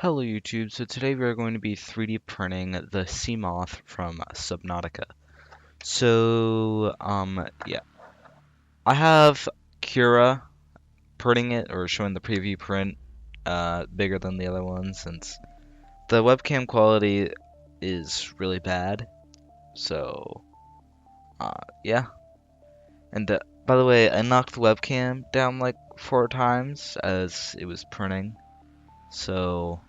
Hello YouTube, so today we are going to be 3D printing the Seamoth from Subnautica. Yeah, I have Cura printing it or showing the preview print bigger than the other one since the webcam quality is really bad. So, yeah. And by the way, I knocked the webcam down like 4 times as it was printing. So,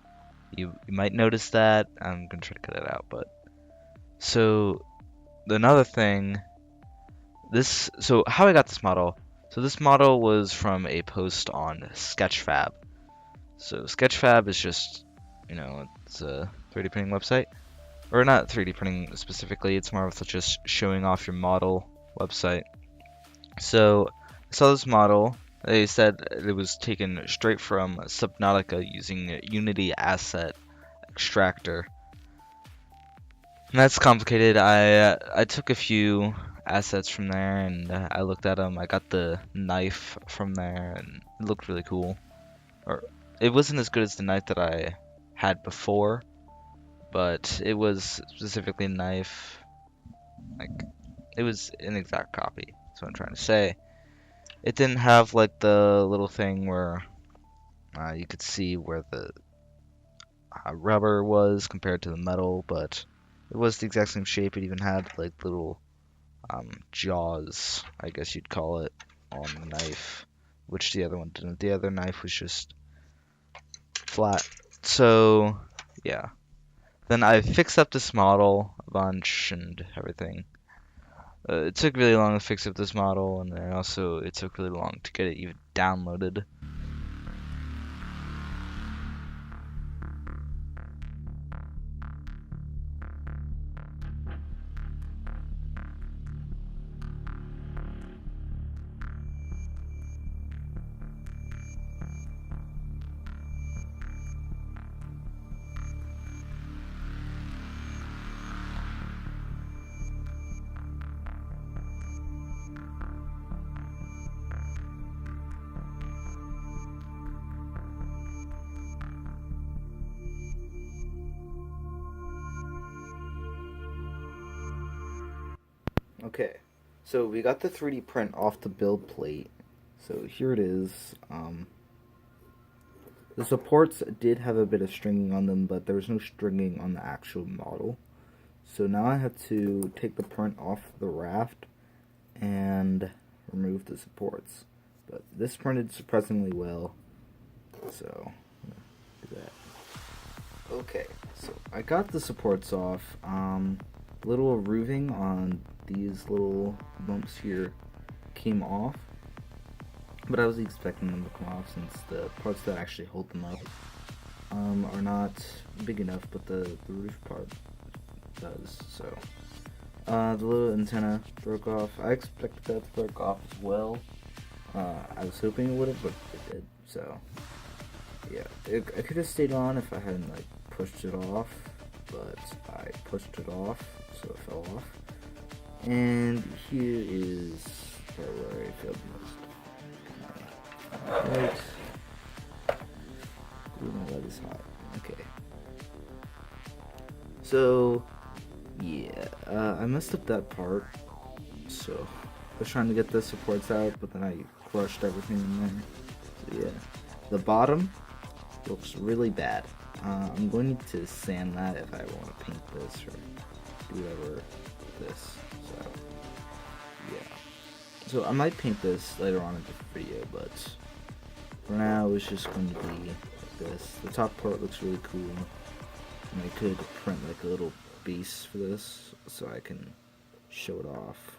you might notice that. I'm gonna try to cut it out, but so another thing, so how I got this model. So this model was from a post on Sketchfab. So Sketchfab is just, it's a 3D printing website, or not 3D printing specifically. It's more of just showing off your model website. So I saw this model. They said it was taken straight from Subnautica using Unity Asset Extractor. And that's complicated. I took a few assets from there and I looked at them. I got the knife from there and it looked really cool. Or it wasn't as good as the knife that I had before, but it was specifically a knife. Like it was an exact copy. That's what I'm trying to say. It didn't have like the little thing where you could see where the rubber was compared to the metal, but it was the exact same shape. It even had like little jaws, I guess you'd call it, on the knife, which the other one didn't. The other knife was just flat. So, yeah. Then I fixed up this model a bunch and everything. It took really long to fix up this model, and then also it took really long to get it even downloaded. Okay, so we got the 3D print off the build plate. So here it is. The supports did have a bit of stringing on them, but there was no stringing on the actual model. So now I have to take the print off the raft and remove the supports. But this printed surprisingly well, so do that. Okay, so I got the supports off. Little roofing on these little bumps here came off, but I was expecting them to come off since the parts that actually hold them up are not big enough, but the roof part does. So the little antenna broke off. I expected that to break off as well. I was hoping it would have, but it did. So yeah, it could have stayed on if I hadn't like pushed it off, but I pushed it off, so it fell off. And here is where I failed most. Right. Ooh, my leg is hot. Okay. So, yeah, I messed up that part. So, I was trying to get the supports out, but then I crushed everything in there. So, yeah. The bottom looks really bad. I'm going to sand that if I want to paint this or do whatever with this. So, yeah. So I might paint this later on in the video, but for now it's just going to be like this. The top part looks really cool, and I could print like a little base for this so I can show it off.